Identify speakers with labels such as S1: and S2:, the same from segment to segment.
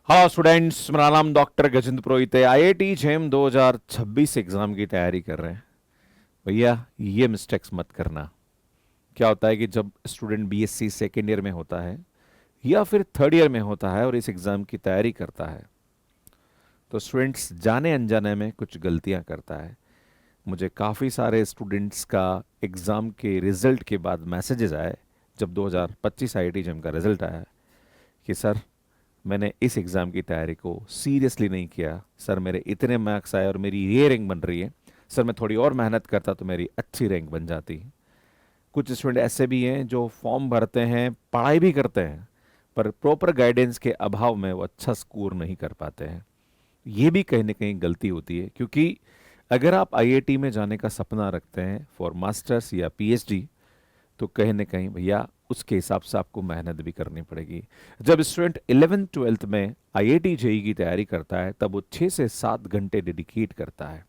S1: हाँ स्टूडेंट्स, मेरा नाम डॉक्टर गजेंद्र पुरोहित है। आईआईटी जेम 2026 एग्जाम की तैयारी कर रहे हैं। भैया ये मिस्टेक्स मत करना। क्या होता है कि जब स्टूडेंट बीएससी सेकेंड ईयर में होता है या फिर थर्ड ईयर में होता है और इस एग्जाम की तैयारी करता है, तो स्टूडेंट्स जाने अनजाने में कुछ गलतियां करता है। मुझे काफ़ी सारे स्टूडेंट्स का एग्ज़ाम के रिजल्ट के बाद मैसेजेस आए जब 2025 आईआईटी जेम का रिजल्ट आया कि सर, मैंने इस एग्ज़ाम की तैयारी को सीरियसली नहीं किया। सर, मेरे इतने मार्क्स आए और मेरी ये रैंक बन रही है। सर, मैं थोड़ी और मेहनत करता तो मेरी अच्छी रैंक बन जाती। कुछ स्टूडेंट ऐसे भी हैं जो फॉर्म भरते हैं, पढ़ाई भी करते हैं, पर प्रॉपर गाइडेंस के अभाव में वो अच्छा स्कोर नहीं कर पाते हैं। ये भी कहीं ना कहीं गलती होती है, क्योंकि अगर आप आईआईटी में जाने का सपना रखते हैं फॉर मास्टर्स या पीएचडी, तो कहीं ना कहीं भैया उसके हिसाब से आपको मेहनत भी करनी पड़ेगी। जब स्टूडेंट 11th 12th में आईआईटी जेई की तैयारी करता है तब वो 6 से 7 घंटे डेडिकेट करता है।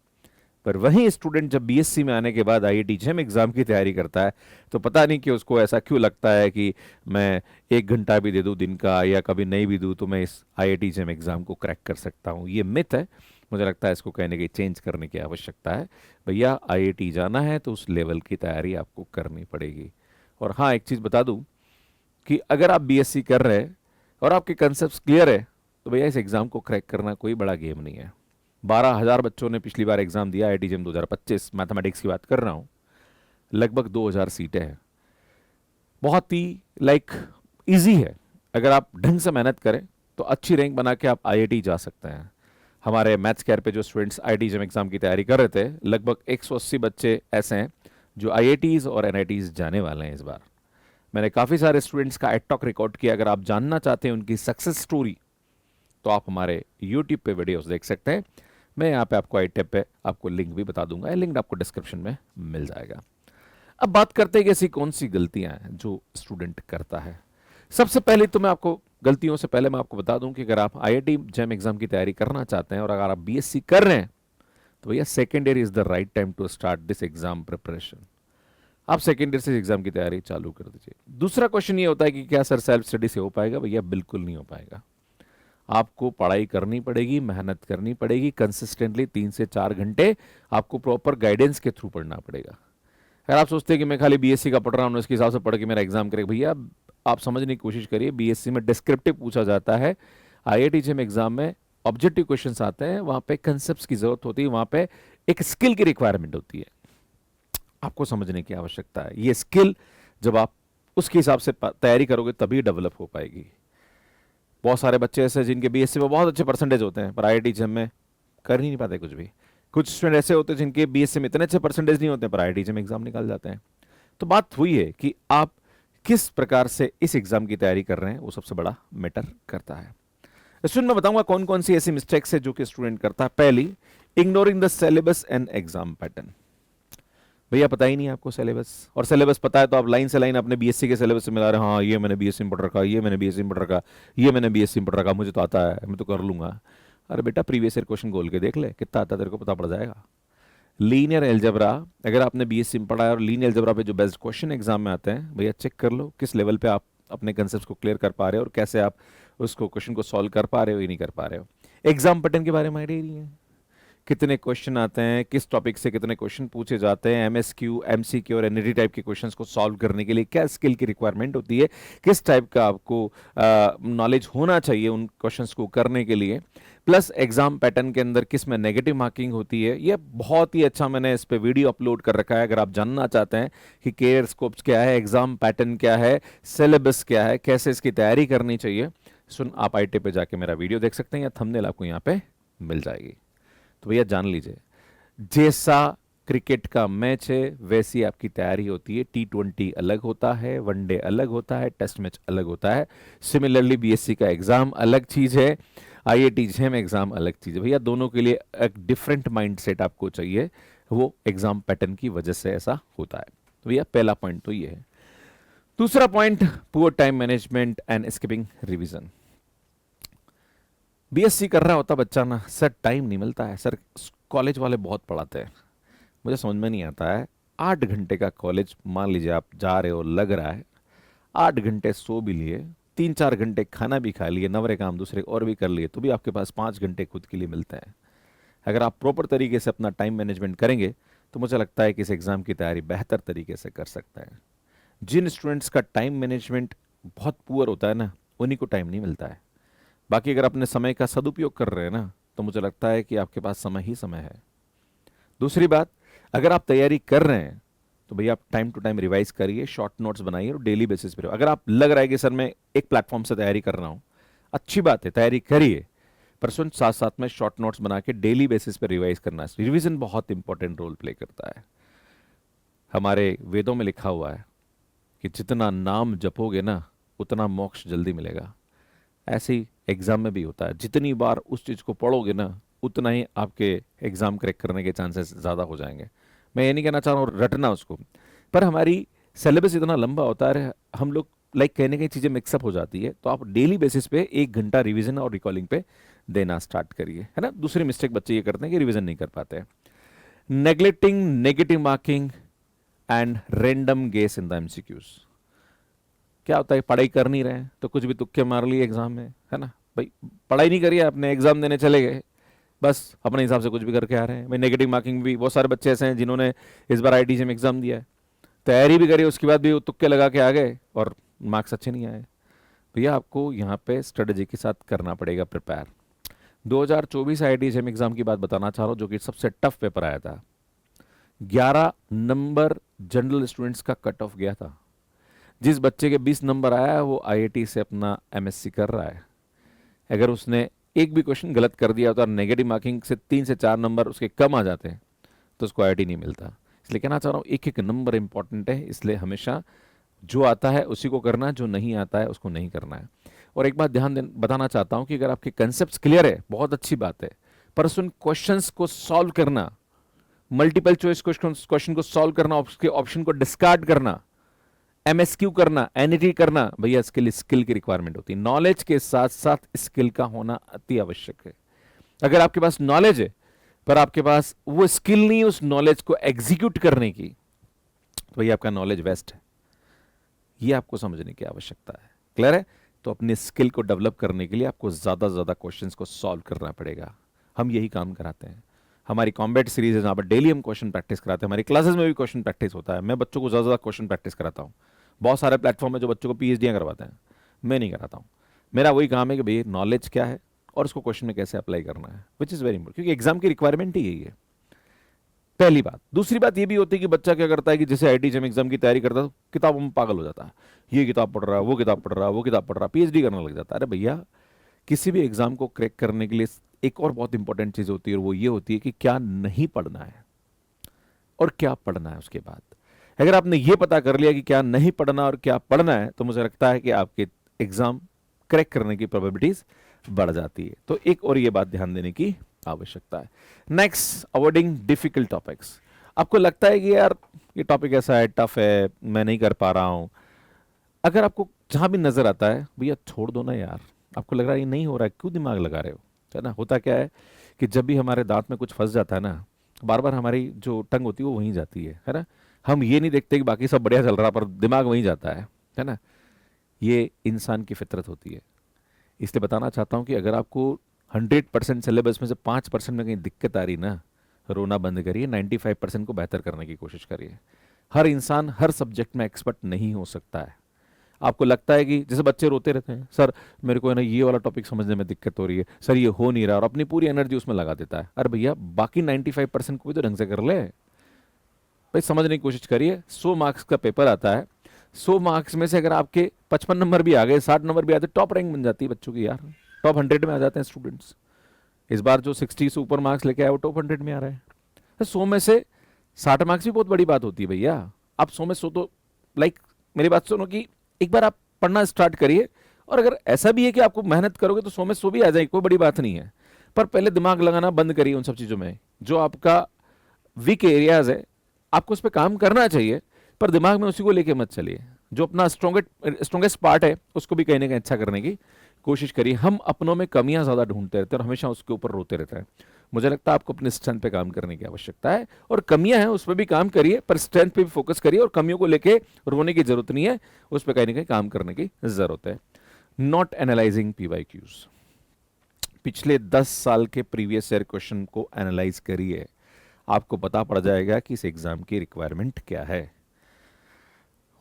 S1: पर वहीं स्टूडेंट जब बीएससी में आने के बाद आईआईटी जेम एग्जाम की तैयारी करता है, तो पता नहीं कि उसको ऐसा क्यों लगता है कि मैं 1 घंटा भी दे दूं दिन का या कभी नहीं भी दूं तो मैं इस आईआईटी जेम एग्जाम को क्रैक कर सकता हूं। ये मिथ है। मुझे लगता है इसको कहने की चेंज करने की आवश्यकता है। भैया आईआईटी जाना है तो उस लेवल की तैयारी आपको करनी पड़ेगी। और हाँ, एक चीज़ बता दूं कि अगर आप बीएससी कर रहे हैं और आपके कंसेप्ट क्लियर है, तो भैया इस एग्ज़ाम को क्रैक करना कोई बड़ा गेम नहीं है। 12,000 बच्चों ने पिछली बार एग्ज़ाम दिया, आईआईटी जेम 2025 मैथमेटिक्स की बात कर रहा हूँ। लगभग 2,000 सीटें हैं। बहुत ही इजी है। अगर आप ढंग से मेहनत करें तो अच्छी रैंक बना के आप आईआईटी जा सकते हैं। हमारे मैथ्स कैर पे जो स्टूडेंट्स आईआईटी जेम एग्ज़ाम की तैयारी कर रहे थे, लगभग 180 बच्चे ऐसे हैं जो आईआईटीज़ और एनआईटीज़ जाने वाले हैं इस बार। मैंने काफ़ी सारे स्टूडेंट्स का एटॉक रिकॉर्ड किया। अगर आप जानना चाहते हैं उनकी सक्सेस स्टोरी, तो आप हमारे यूट्यूब पे वीडियोस देख सकते हैं। मैं यहाँ पे आपको आई टैब पे आपको लिंक भी बता दूंगा, लिंक आपको डिस्क्रिप्शन में मिल जाएगा। अब बात करते हैं कि ऐसी कौन सी गलतियां हैं जो स्टूडेंट करता है। सबसे पहले तो मैं आपको गलतियों से पहले मैं आपको बता दूं कि अगर आप आईआईटी जेम एग्जाम की तैयारी करना चाहते हैं और अगर आप बीएससी कर रहे हैं, तो भैया second year is the right time to start this exam preparation. आप सेकेंड ईयर से एग्जाम की तैयारी चालू कर दीजिए। दूसरा क्वेश्चन ये होता है कि क्या सर सेल्फ स्टडी से हो पाएगा? भैया बिल्कुल नहीं हो पाएगा। आपको पढ़ाई करनी पड़ेगी, मेहनत करनी पड़ेगी कंसिस्टेंटली 3 से 4 घंटे। आपको प्रॉपर गाइडेंस के थ्रू पढ़ना पड़ेगा। अगर आप सोचते हैं कि मैं खाली बीएससी का पढ़ रहा हूँ, इसके हिसाब से पढ़ के मेरा एग्जाम करेगा, भैया आप समझने की कोशिश करिए। बीएससी में डिस्क्रिप्टिव पूछा जाता है, आईआईटी जेम एग्जाम में ऑब्जेक्टिव क्वेश्चंस आते हैं। वहां पे कंसेप्ट्स की जरूरत होती है, वहां पे एक स्किल की रिक्वायरमेंट होती है। आपको समझने की आवश्यकता है। ये स्किल जब आप उसके हिसाब से तैयारी करोगे तभी डेवलप हो पाएगी। बहुत सारे बच्चे ऐसे हैं जिनके बीएससी में बहुत अच्छे परसेंटेज होते हैं पर आईआईटी जेम में कर ही नहीं पाते कुछ भी। कुछ स्टूडेंट ऐसे होते हैं जिनके बीएससी में इतने अच्छे परसेंटेज नहीं होते पर आईआईटी जेम एग्जाम निकाल जाते हैं। तो बात हुई है कि आप किस प्रकार से इस एग्जाम की तैयारी कर रहे हैं, वो सबसे बड़ा मैटर करता है। स्टूडेंट, मैं बताऊंगा कौन कौन सी ऐसी मिस्टेक्स है जो कि स्टूडेंट करता है। पहली, ignoring the syllabus and exam pattern. भैया पता ही नहीं है आपको सिलेबस, और सिलेबस पता है तो आप लाइन से लाइन अपने बीएससी के सिलेबस से मिला रहे हैं। हाँ, ये मैंने बीएससी में पढ़ रखा, ये मैंने बीएससी में पढ़ रखा, ये मैंने बीएससी में पढ़ रखा, मुझे तो आता है, मैं तो कर लूंगा। अरे बेटा, प्रीवियस ईयर क्वेश्चन खोल के देख ले, कितना आता है तेरे को पता पड़ जाएगा। लीनियर एल्जेब्रा, अगर आपने बीएससी में पढ़ा है और लीनियर एल्जेब्रा पे जो बेस्ट क्वेश्चन एग्जाम में आते हैं, भैया चेक कर लो किस लेवल पे आप अपने कंसेप्ट को क्लियर कर पा रहे हो और कैसे आप उसको क्वेश्चन को सॉल्व कर पा रहे हो या नहीं कर पा रहे हो। एग्जाम पैटर्न के बारे में आइडिया नहीं है, कितने क्वेश्चन आते हैं, किस टॉपिक से कितने क्वेश्चन पूछे जाते हैं, एमएसक्यू, एमसीक्यू और एनईटी टाइप के क्वेश्चंस को सॉल्व करने के लिए क्या स्किल की रिक्वायरमेंट होती है, किस टाइप का आपको नॉलेज होना चाहिए उन क्वेश्चंस को करने के लिए, प्लस एग्जाम पैटर्न के अंदर किस में नेगेटिव मार्किंग होती है। ये बहुत ही अच्छा मैंने इस पे वीडियो अपलोड कर रखा है। अगर आप जानना चाहते हैं कि केयर स्कोप्स क्या है, एग्जाम पैटर्न क्या है, सिलेबस क्या है, कैसे इसकी तैयारी करनी चाहिए, सुन आप आईटी पे जाके मेरा वीडियो देख सकते हैं या थंबनेल आपको यहाँ पे मिल जाएगी। तो भैया जान लीजिए, जैसा क्रिकेट का मैच है वैसी आपकी तैयारी होती है। T20 अलग होता है, वनडे अलग होता है, टेस्ट मैच अलग होता है। सिमिलरली बीएससी का एग्जाम अलग चीज है, आईआईटी जेम एग्जाम अलग चीज है। भैया दोनों के लिए एक डिफरेंट माइंडसेट आपको चाहिए, वो एग्जाम पैटर्न की वजह से ऐसा होता है। तो भैया पहला पॉइंट तो ये है। दूसरा point, poor time management and skipping revision. BSc कर रहा होता बच्चा ना, सर टाइम नहीं मिलता है सर, कॉलेज वाले बहुत पढ़ाते हैं, मुझे समझ में नहीं आता है। 8 घंटे का कॉलेज मान लीजिए आप जा रहे हो, लग रहा है 8 घंटे सो भी लिए 3-4 घंटे खाना भी खा लिए, नवरे काम दूसरे और भी कर लिए, तो भी आपके पास 5 घंटे खुद के लिए मिलते हैं। अगर आप प्रॉपर तरीके से अपना टाइम मैनेजमेंट करेंगे तो मुझे लगता है कि इस एग्ज़ाम की तैयारी बेहतर तरीके से कर सकते हैं। जिन स्टूडेंट्स का टाइम मैनेजमेंट बहुत पुअर होता है ना, उन्हीं को टाइम नहीं मिलता है। बाकी अगर अपने समय का सदुपयोग कर रहे हैं ना, तो मुझे लगता है कि आपके पास समय ही समय है। दूसरी बात, अगर आप तैयारी कर रहे हैं तो भैया आप टाइम टू टाइम रिवाइज करिए, शॉर्ट नोट्स बनाइए और डेली बेसिस पे। अगर आप लग रहा है कि सर मैं एक प्लेटफॉर्म से तैयारी कर रहा हूँ, अच्छी बात है, तैयारी करिए, पर सुन साथ साथ में शॉर्ट नोट्स बना के डेली बेसिस पे रिवाइज करना है। रिवीजन बहुत इंपॉर्टेंट रोल प्ले करता है। हमारे वेदों में लिखा हुआ है कि जितना नाम जपोगे ना, उतना मोक्ष जल्दी मिलेगा। ऐसे ही एग्जाम में भी होता है, जितनी बार उस चीज़ को पढ़ोगे ना, उतना ही आपके एग्जाम क्रैक करने के चांसेस ज़्यादा हो जाएंगे। मैं ये नहीं कहना चाह रहा हूँ रटना उसको, पर हमारी सिलेबस इतना लंबा होता है, हम लोग लाइक कहने की चीज़ें मिक्सअप हो जाती है, तो आप डेली बेसिस पे 1 घंटा रिवीजन और रिकॉलिंग पे देना स्टार्ट करिए, है ना। दूसरी मिस्टेक बच्चे ये करते हैं कि रिवीजन नहीं कर पाते हैं। Neglecting negative marking and random guess in the MCQs. क्या होता है, पढ़ाई कर नहीं रहे हैं तो कुछ भी तुक्के मार लिए एग्जाम में, है ना। भाई पढ़ाई नहीं करिए, अपने एग्जाम देने चले गए, बस अपने हिसाब से कुछ भी करके आ रहे हैं। भाई नेगेटिव मार्किंग भी बहुत सारे बच्चे ऐसे हैं जिन्होंने इस बार आईटीजे में एग्जाम दिया है, तैयारी भी करी, उसके बाद भी वो तुक्के लगा के आ गए और मार्क्स अच्छे नहीं आए। भैया आपको यहाँ पे स्ट्रेटेजी के साथ करना पड़ेगा प्रिपेयर। 2024 आईटीजे एग्जाम की बात बताना चाह रहा हूँ, जो कि सबसे टफ पेपर आया था। 11 नंबर जनरल स्टूडेंट्स का कट ऑफ गया था। जिस बच्चे के 20 नंबर आया है वो आईआईटी से अपना एमएससी कर रहा है। अगर उसने एक भी क्वेश्चन गलत कर दिया होता और नेगेटिव मार्किंग से 3 से 4 नंबर उसके कम आ जाते हैं तो उसको आईआईटी नहीं मिलता। इसलिए कहना चाह रहा हूँ, एक एक नंबर इंपॉर्टेंट है, इसलिए हमेशा जो आता है उसी को करना है, जो नहीं आता है उसको नहीं करना है। और एक बात बताना चाहता हूँ कि अगर आपके कंसेप्ट क्लियर है, बहुत अच्छी बात है, पर उन क्वेश्चंस को सॉल्व करना, मल्टीपल चॉइस क्वेश्चन को सॉल्व करना, उसके ऑप्शन को डिस्कार्ड करना, एमएसक्यू करना, एनईटी करना, भैया इसके लिए स्किल की रिक्वायरमेंट होती है। नॉलेज के साथ साथ स्किल का होना अति आवश्यक है। अगर आपके पास नॉलेज है पर आपके पास वो स्किल नहीं है उस नॉलेज को एग्जीक्यूट करने की, तो भैया आपका नॉलेज वेस्ट है। ये आपको समझने की आवश्यकता है। क्लियर है? तो अपने स्किल को डेवलप करने के लिए आपको ज्यादा से ज्यादा क्वेश्चंस को सॉल्व करना पड़ेगा। हम यही काम कराते हैं। हमारी कॉम्बैट सीरीज है जहां पर डेली हम क्वेश्चन प्रैक्टिस कराते हैं। हमारी क्लासेस में भी क्वेश्चन प्रैक्टिस होता है। मैं बच्चों को ज्यादा क्वेश्चन प्रैक्टिस कराता हूं। बहुत सारे प्लेटफॉर्म है जो बच्चों को पीएचडी करवाते हैं, मैं नहीं कराता हूं। मेरा वही काम है कि भैया नॉलेज क्या है और उसको क्वेश्चन में कैसे अप्लाई करना है, विच इज वेरी इंपॉर्टेंट, क्योंकि एग्जाम की रिक्वायरमेंट ही यही है। पहली बात। दूसरी बात ये भी होती है कि बच्चा क्या करता है कि जैसे आईटीजेम एग्जाम की तैयारी करता है तो किताबों में पागल हो जाता है, ये किताब पढ़ रहा है, वो किताब पढ़ रहा है, वो किताब पढ़ रहा है, पीएचडी करने लग जाता है। अरे भैया, किसी भी एग्जाम को क्रैक करने के लिए एक और बहुत इंपॉर्टेंट चीज होती है, और वो ये होती है कि क्या नहीं पढ़ना है और क्या पढ़ना है। उसके बाद अगर आपने ये पता कर लिया कि क्या नहीं पढ़ना और क्या पढ़ना है, तो मुझे लगता है कि आपके एग्जाम क्रैक करने की प्रोबेबिलिटीज बढ़ जाती है। तो एक और ये बात ध्यान देने की आवश्यकता है। Next, avoiding difficult topics. आपको लगता है कि यार ये टॉपिक ऐसा है, टफ है, मैं नहीं कर पा रहा हूं, अगर आपको जहां भी नजर आता है, भैया छोड़ दो ना यार। आपको लग रहा है ये नहीं हो रहा है, क्यों दिमाग लगा रहे हो, है ना। होता क्या है कि जब भी हमारे दांत में कुछ फंस जाता है ना, बार बार हमारी जो टंग होती है वो वहीं जाती है ना। हम ये नहीं देखते कि बाकी सब बढ़िया चल रहा पर दिमाग वहीं जाता है ना। ये इंसान की फितरत होती है। इसलिए बताना चाहता हूं कि अगर आपको 100% सिलेबस में से 5% में कहीं दिक्कत आ रही ना, रोना बंद करिए, 95% को बेहतर करने की कोशिश करिए। हर इंसान हर सब्जेक्ट में एक्सपर्ट नहीं हो सकता है। आपको लगता है कि जैसे बच्चे रोते रहते हैं, सर मेरे को है ना ये वाला टॉपिक समझने में दिक्कत हो रही है, सर ये हो नहीं रहा, और अपनी पूरी एनर्जी उसमें लगा देता है। अरे भैया, बाकी 95% को भी तो ढंग से कर ले भाई, समझने की कोशिश करिए। 100 मार्क्स का पेपर आता है, 100 मार्क्स में से अगर आपके 55 नंबर भी आ गए, 60 नंबर भी आते, टॉप रैंक बन जाती है बच्चों की यार। टॉप 100 में आ जाते हैं स्टूडेंट्स। इस बार जो 60 से ऊपर मार्क्स लेके आए वो टॉप 100 में आ रहे हैं। तो 100 में से 60 मार्क्स भी बहुत बड़ी बात होती है भैया। आप 100 में 100 तो लाइक मेरी बात सुनो कि एक बार आप पढ़ना स्टार्ट करिए, और अगर ऐसा भी है कि आपको मेहनत करोगे तो 100 में 100 भी आ जाएगी, कोई बड़ी बात नहीं है। पर पहले दिमाग लगाना बंद करिए उन सब चीज़ों में। जो आपका वीक एरियाज है आपको उस पर काम करना चाहिए, पर दिमाग में उसी को लेके मत चलिए। जो अपना स्ट्रॉन्गेस्ट पार्ट है उसको भी कहीं ना कहीं अच्छा करने की कोशिश करिए। हम अपनों में कमियां ज्यादा ढूंढते रहते हैं और हमेशा उसके ऊपर रोते रहते हैं। मुझे लगता है आपको अपने स्ट्रेंथ पे काम करने की आवश्यकता है, और कमियां हैं उस पर भी काम करिए, पर स्ट्रेंथ पे भी फोकस करिए, और कमियों को लेके रोने की जरूरत नहीं है, उस पर कहीं ना कहीं काम करने की जरूरत है। Not analysing PYQs. पिछले 10 साल के प्रीवियस ईयर क्वेश्चन को एनालाइज करिए, आपको पता पड़ जाएगा कि इस एग्जाम की रिक्वायरमेंट क्या है।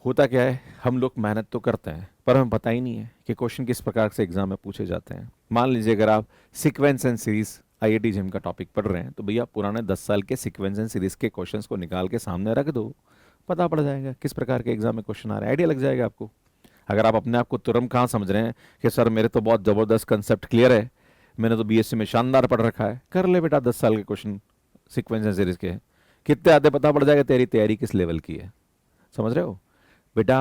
S1: होता क्या है, हम लोग मेहनत तो करते हैं पर हमें पता ही नहीं है कि क्वेश्चन किस प्रकार से एग्जाम में पूछे जाते हैं। मान लीजिए अगर आप sequence and series IIT JAM का टॉपिक पढ़ रहे हैं तो भैया पुराने 10 साल के सीक्वेंस एंड सीरीज के क्वेश्चंस को निकाल के सामने रख दो, पता पड़ जाएगा किस प्रकार के एग्जाम में क्वेश्चन आ रहे हैं, आइडिया लग जाएगा आपको। अगर आप अपने आप को तुरंत कहाँ समझ रहे हैं कि सर मेरे तो बहुत ज़बरदस्त कंसेप्ट क्लियर है, मैंने तो बीएससी में शानदार पढ़ रखा है, कर ले बेटा 10 साल के क्वेश्चन सीक्वेंस एंड सीरीज के कितने आते पता पड़ जाएगा तेरी तैयारी किस लेवल की है। समझ रहे हो बेटा?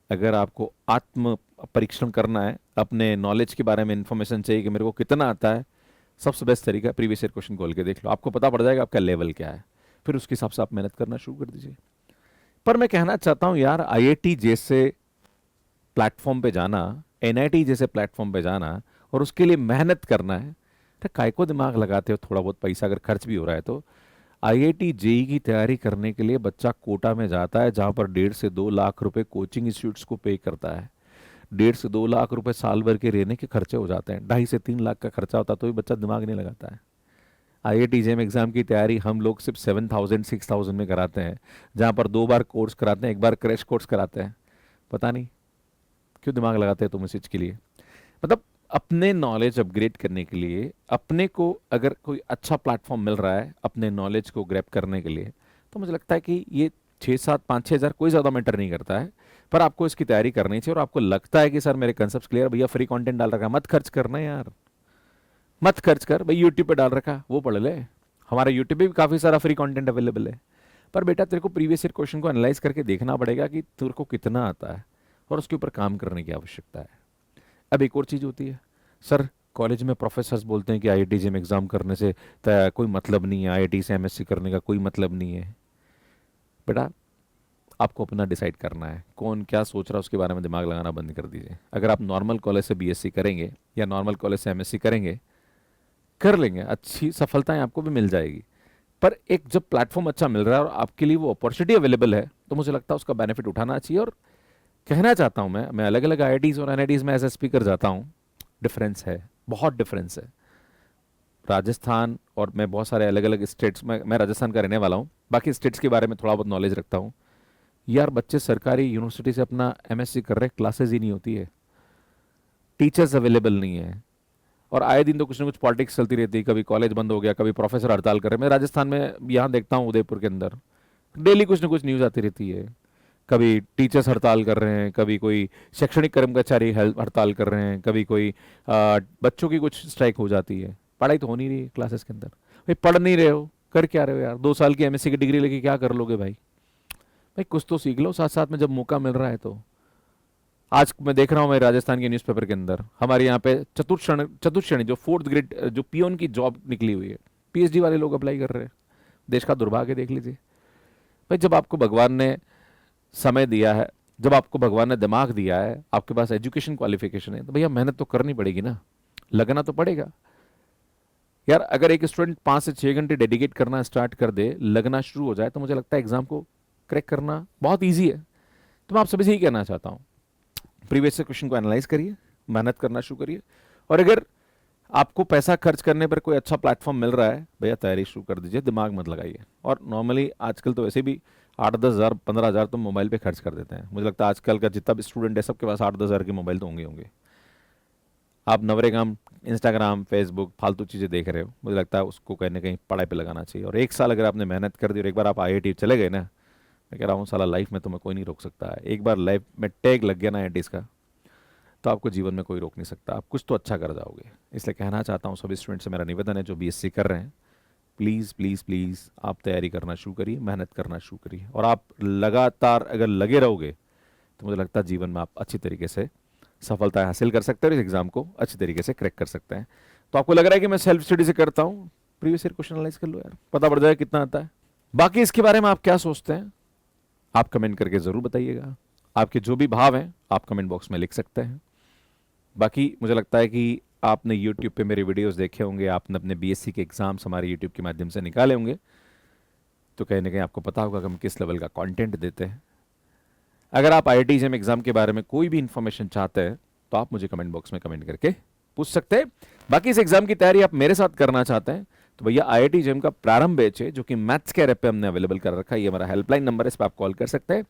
S1: अगर आपको आत्म परीक्षण करना है, अपने नॉलेज के बारे में इंफॉर्मेशन चाहिए कि मेरे को कितना आता है, सबसे बेस्ट तरीका है प्रीवियस ईयर क्वेश्चन खोल के देख लो, आपको पता पड़ जाएगा आपका लेवल क्या है, फिर उसके हिसाब से आप मेहनत करना शुरू कर दीजिए। पर मैं कहना चाहता हूं यार, आईआईटी जैसे प्लेटफॉर्म पे जाना, एनआईटी जैसे प्लेटफॉर्म पे जाना और उसके लिए मेहनत करना है, तो काय को दिमाग लगाते हो? थोड़ा बहुत पैसा अगर खर्च भी हो रहा है तो आईआईटी जेई की तैयारी करने के लिए बच्चा कोटा में जाता है जहां पर 1.5 से 2 लाख रुपए कोचिंग इंस्टीट्यूट्स को पे करता है। 1.5 से 2 लाख रुपए साल भर के रहने के खर्चे हो जाते हैं, 2.5 से 3 लाख का खर्चा होता है तो भी बच्चा दिमाग नहीं लगाता है। आईआईटी जेम एग्जाम की तैयारी हम लोग सिर्फ 7,000 6,000 में कराते हैं, जहां पर 2 बार कोर्स कराते हैं, एक बार क्रैश कोर्स कराते हैं। पता नहीं क्यों दिमाग लगाते हैं तुम इस चीज के लिए। मतलब अपने नॉलेज अपग्रेड करने के लिए, अपने को अगर कोई अच्छा प्लेटफॉर्म मिल रहा है अपने नॉलेज को ग्रैब करने के लिए, तो मुझे लगता है कि ये 6 7 5 6 हज़ार कोई ज़्यादा मैटर नहीं करता है, पर आपको इसकी तैयारी करनी चाहिए। और आपको लगता है कि सर मेरे कंसेप्ट क्लियर, भैया फ्री कंटेंट डाल रखा है, मत खर्च करना यार, मत खर्च कर भाई, यूट्यूब पे डाल रखा है वो पढ़ ले, हमारे यूट्यूब पे भी काफ़ी सारा फ्री कंटेंट अवेलेबल है। पर बेटा तेरे को प्रीवियस ईयर क्वेश्चन को एनालाइज करके देखना पड़ेगा कि तेरे को कितना आता है और उसके ऊपर काम करने की आवश्यकता है। अब एक और चीज़ होती है, सर कॉलेज में प्रोफेसर्स बोलते हैं कि आईआईटी जेम एग्जाम करने से कोई मतलब नहीं है, आईआईटी से एमएससी करने का कोई मतलब नहीं है। बेटा आपको अपना डिसाइड करना है, कौन क्या सोच रहा है उसके बारे में दिमाग लगाना बंद कर दीजिए। अगर आप नॉर्मल कॉलेज से बीएससी करेंगे या नॉर्मल कॉलेज से एमएससी करेंगे, कर लेंगे, अच्छी सफलताएं आपको भी मिल जाएगी। पर एक जब प्लेटफॉर्म अच्छा मिल रहा है और आपके लिए वो अपॉर्चुनिटी अवेलेबल है, तो मुझे लगता है उसका बेनिफिट उठाना चाहिए। और कहना चाहता हूं मैं अलग अलग आईआईटीज और एनआईटीज में एज ए स्पीकर जाता हूं, डिफरेंस है, बहुत डिफरेंस है। राजस्थान और मैं बहुत सारे अलग अलग स्टेट्स में, मैं राजस्थान का रहने वाला हूँ, बाकी स्टेट्स के बारे में थोड़ा बहुत नॉलेज रखता हूँ। यार बच्चे सरकारी यूनिवर्सिटी से अपना एमएससी कर रहे हैं, क्लासेज ही नहीं होती है, टीचर्स अवेलेबल नहीं है, और आए दिन तो कुछ ना कुछ पॉलिटिक्स चलती रहती है, कभी कॉलेज बंद हो गया, कभी प्रोफेसर हड़ताल कर रहे हैं। मैं राजस्थान में यहाँ देखता हूँ उदयपुर के अंदर डेली कुछ ना कुछ न्यूज़ आती रहती है, कभी टीचर्स हड़ताल कर रहे हैं, कभी कोई शैक्षणिक कर्मचारी हड़ताल कर रहे हैं, कभी कोई बच्चों की कुछ स्ट्राइक हो जाती है। पढ़ाई तो हो नहीं रही है क्लासेस के अंदर, भाई पढ़ नहीं रहे हो, कर क्या रहे हो यार? 2 साल की एमएससी की डिग्री लेके क्या कर लोगे भाई? भाई कुछ तो सीख लो साथ साथ में जब मौका मिल रहा है तो। आज मैं देख रहा हूँ मेरे राजस्थान के न्यूज़पेपर के अंदर, हमारे यहाँ पे चतुर्श्रेणी जो 4th ग्रेड जो पियोन की जॉब निकली हुई है, पीएचडी वाले लोग अप्लाई कर रहे हैं। देश का दुर्भाग्य देख लीजिए। भाई जब आपको भगवान ने समय दिया है, जब आपको भगवान ने दिमाग दिया है, आपके पास एजुकेशन क्वालिफिकेशन है, तो भैया मेहनत तो करनी पड़ेगी ना, लगना तो पड़ेगा यार। अगर एक स्टूडेंट 5 से 6 घंटे डेडिकेट करना स्टार्ट कर दे, लगना शुरू हो जाए, तो मुझे लगता है एग्जाम को क्रैक करना बहुत ईजी है। तो मैं आप सभी से ही कहना चाहता हूँ, प्रीवियस क्वेश्चन को एनालाइज करिए, मेहनत करना शुरू करिए, और अगर आपको पैसा खर्च करने पर कोई अच्छा प्लेटफॉर्म मिल रहा है, भैया तैयारी शुरू कर दीजिए, दिमाग मत लगाइए। और नॉर्मली आजकल तो वैसे भी 8 10 हज़ार 15 हज़ार तो मोबाइल पे खर्च कर देते हैं। मुझे लगता है आजकल का जितना भी स्टूडेंट है सबके पास 8 10 हज़ार के मोबाइल तो होंगे होंगे। आप नवरेगाम, इंस्टाग्राम, फेसबुक फालतू चीज़ें देख रहे हो, मुझे लगता है उसको कहीं ना कहीं पढ़ाई पे लगाना चाहिए। और 1 साल अगर आपने मेहनत कर दी और एक बार आप आईआईटी चले गए ना, मैं कह रहा हूँ साला लाइफ में तुम्हें कोई नहीं रोक सकता है। एक बार लाइफ में टैग लग गया ना आईआईटीज का, तो आपको जीवन में कोई रोक नहीं सकता, आप कुछ तो अच्छा कर जाओगे। इसलिए कहना चाहता हूँ सभी स्टूडेंट से मेरा निवेदन है जो बीएससी कर रहे हैं, प्लीज़ प्लीज़ प्लीज़ आप तैयारी करना शुरू करिए, मेहनत करना शुरू करिए, और आप लगातार अगर लगे रहोगे तो मुझे लगता है जीवन में आप अच्छी तरीके से सफलता हासिल कर सकते हैं और इस एग्जाम को अच्छी तरीके से क्रैक कर सकते हैं। तो आपको लग रहा है कि मैं सेल्फ स्टडी से करता हूँ, प्रीवियस ईयर क्वेश्चन एनालाइज कर लो यार, पता पड़ जाए कितना आता है। बाकी इसके बारे में आप क्या सोचते हैं आप कमेंट करके ज़रूर बताइएगा। आपके जो भी भाव हैं आप कमेंट बॉक्स में लिख सकते हैं। बाकी मुझे लगता है कि आपने YouTube पे मेरे वीडियोस देखे होंगे, आपने अपने बीएससी के एग्जाम्स हमारे YouTube के माध्यम से निकाले होंगे, तो कहीं ना कहीं आपको पता होगा कि हम किस लेवल का कंटेंट देते हैं। अगर आप आईआईटी जेम एग्जाम के बारे में कोई भी इंफॉर्मेशन चाहते हैं तो आप मुझे कमेंट बॉक्स में कमेंट करके पूछ सकते हैं। बाकी इस एग्जाम की तैयारी आप मेरे साथ करना चाहते हैं तो भैया IIT जेम का प्रारंभ बैच है जो कि मैथ्स के ऐप पे हमने अवेलेबल कर रखा है। ये हमारा हेल्पलाइन नंबर है, इस पर आप कॉल कर सकते हैं।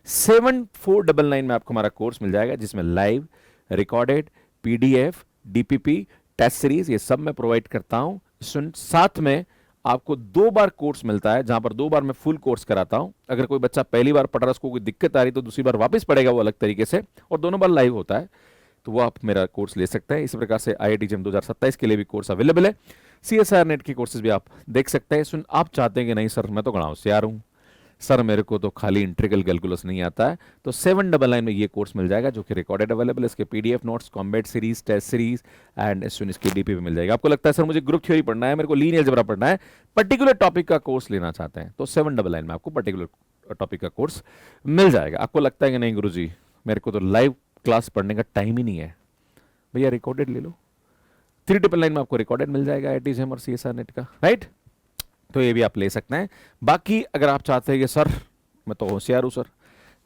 S1: 7499 में आपको हमारा कोर्स मिल जाएगा जिसमें live, recorded, PDF, DPP, test series ये सब मैं प्रोवाइड करता हूं। साथ में आपको 2 बार कोर्स मिलता है जहां पर 2 बार मैं फुल कोर्स कराता हूं। अगर कोई बच्चा पहली बार पढ़ रहा है, उसको कोई दिक्कत आ रही तो दूसरी बार वापस पढ़ेगा वो अलग तरीके से, और दोनों बार लाइव होता है, तो वो आप मेरा कोर्स ले सकते हैं। इसी प्रकार से IIT जेम 2027 के लिए भी कोर्स अवेलेबल है। CSIR नेट की कोर्सेज भी आप देख सकते हैं। आप चाहते हैं कि नहीं सर मैं तो गणा होशियार हूं, सर मेरे को तो खाली इंटीग्रल कैलकुलस नहीं आता है, तो 799 में ये कोर्स मिल जाएगा जो कि रिकॉर्डेड अवेलेबल है। इसके PDF notes, combat series, test series and इसकी DP मिल जाएगा। आपको लगता है सर मुझे ग्रुप थ्योरी पढ़ना है, मेरे को लीनियर अलजेब्रा पढ़ना है, पर्टिकुलर टॉपिक का कोर्स लेना चाहते हैं, तो 799 में आपको पर्टिकुलर टॉपिक का कोर्स मिल जाएगा। आपको लगता है कि नहीं गुरुजी मेरे को तो लाइव क्लास पढ़ने का टाइम ही नहीं है, भैया रिकॉर्डेड ले लो। 399 में आपको रिकॉर्डेड मिल जाएगा IIT जेम और CSIR नेट का, राइट? तो ये भी आप ले सकते हैं। बाकी अगर आप चाहते हैं कि सर मैं तो होशियार हूं सर,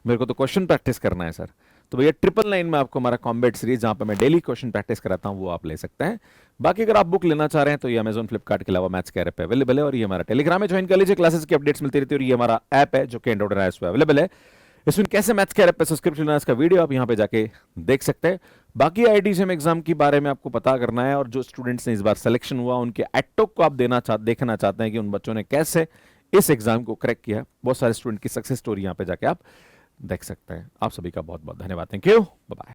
S1: मेरे को तो क्वेश्चन प्रैक्टिस करना है सर, तो भैया 999 में आपको हमारा कॉम्बैट सीरीज जहां पे मैं डेली क्वेश्चन प्रैक्टिस कराता हूं वो आप ले सकते हैं। बाकी अगर आप बुक लेना चाह रहे हैं तो ये Amazon, फ्लिपकार्ट के अलावा मैथ्स के ऐप पे अवेलेबल है, और ये हमारा टेलीग्राम में ज्वाइन कर लीजिए, क्लासेस की अपडेट्स मिलती रहती है। और ये हमारा ऐप है जो कि एंड्रॉइड और iOS पे अवेलेबल है। इसमें कैसे मैथ्स के ऐप पे सब्सक्रिप्शन लेना है इसका वीडियो आप यहाँ पे जाके देख सकते हैं। बाकी IIT जेम एग्जाम के बारे में आपको पता करना है, और जो स्टूडेंट्स ने इस बार सिलेक्शन हुआ उनके एटॉक को आप देखना चाहते हैं कि उन बच्चों ने कैसे इस एग्जाम को क्रैक किया, बहुत सारे स्टूडेंट की सक्सेस स्टोरी यहाँ पे जाके आप देख सकते हैं। आप सभी का बहुत बहुत धन्यवाद। Thank you, bye bye.